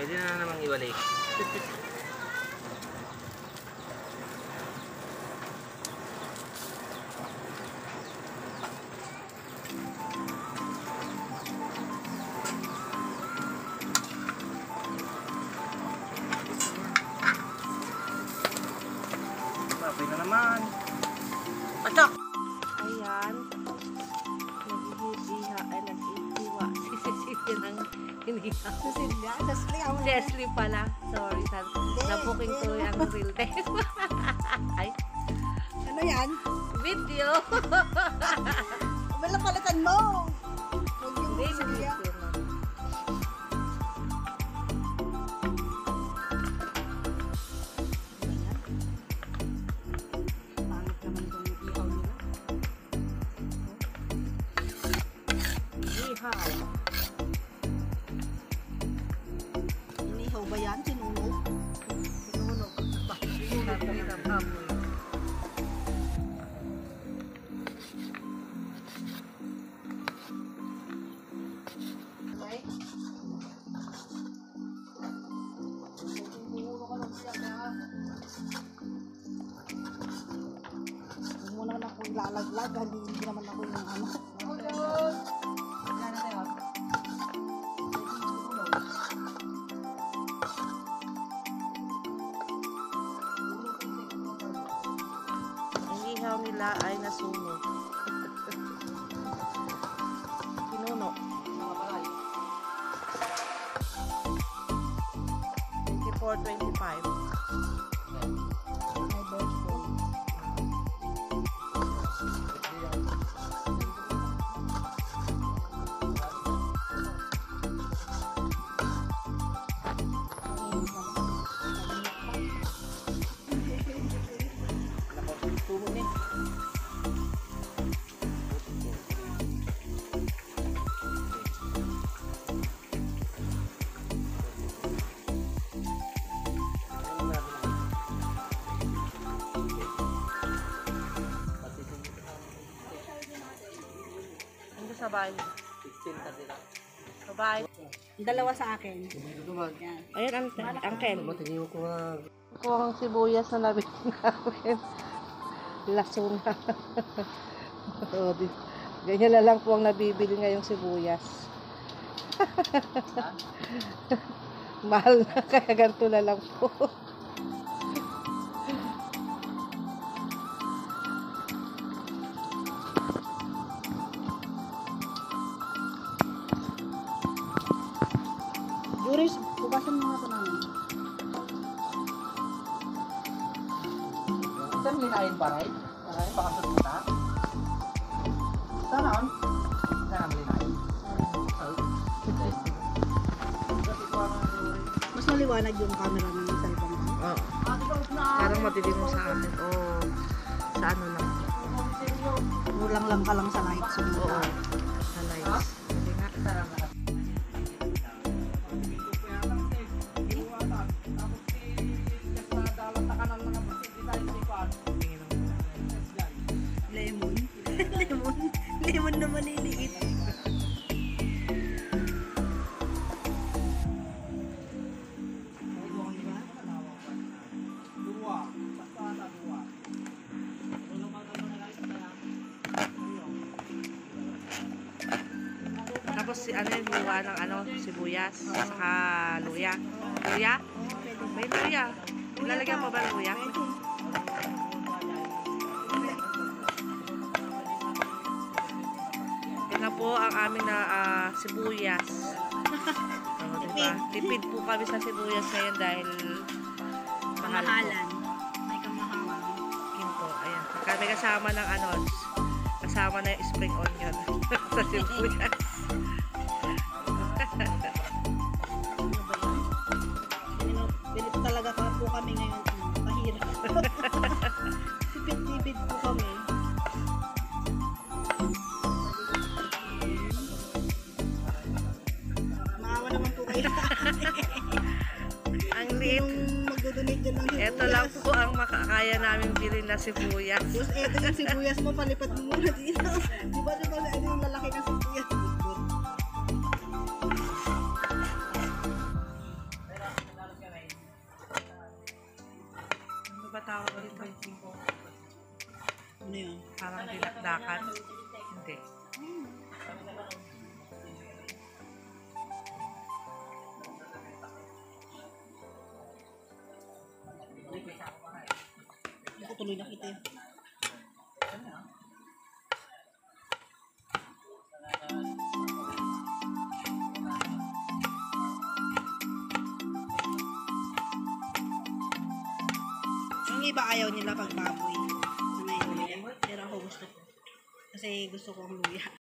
Pwede na namang iwalay. Pwede na naman. Patok! Ayan. Nag-ihiha. Ay, nag-ihiwa. Si Cecilia nang hiniha. Cecilia? Cecilia? Leslie pala. Sorry. Nabuking ko ang real time. Ay. Ano yan? Video. Wala palitan mo. Huwag yung Hindi, Cecilia. video. Pangit naman itong ihaw nila. Ihaw. Inihaw ba yan? Sinunog? Sinunog. Sabi ng amoy. Okay? Huwag mo naman ako ilalaglag. Hindi naman ako yung ano. Ang ihaw nila ay nasunog. Pinuno. 24-25. My birthday. Ando sa bahay. Sa bahay. Dalawa sa akin. Yan. Ayun, ang Ken. Matingin ko nga. Kuha kang sibuyas na nabili namin. Laso na. Oo, ganyan na lang po ang nabibili ngayong sibuyas. Mahal na, kaya ganito na lang po. Juris, bukasan mo nga ito namin. Saan linain pa rin? Ay, baka sa puta? Saan on? Saan ang linain? Mas maliwanag yung camera ng cellphone ko. Oo. Parang madilim mo sa akin. Oo. Sa ano lang. Kulang lang ka lang sa light. So, Oo. Sa lights. Hindi nga. lemon. Lemon na maliliit. Tapos si ano yung hiwa ng ano, sibuyas, saka luya. Luya? May luya. Lalagyan mo ba ng luya? Ito na po ang aming na sibuyas. Diba? Tipid po kami sa sibuyas ngayon dahil mahal po. Kamahalan. May kamahalan. Ginto, ayan. Kami kasama ng ano, kasama na yung spring onion sa sibuyas. Ganito talaga po kami ngayon. Mahirap. Sipid-sipid po kami. Maawa naman po kayo. Ang liit. Yung magdodonate dyan ng sibuyas. Ito lang po ang makakaya namin bilhin na sibuyas. Tapos eto yung sibuyas mo, palipat mo muna dito. Diba ano yung lalaki ng sibuyas? Ano yun? Parang dinakdakan. Hindi. Hindi ko tuloy nakita yun. Yung iba ayaw nila pag baboy na may luya. Pero ako gusto ko. Kasi gusto ko ang luya.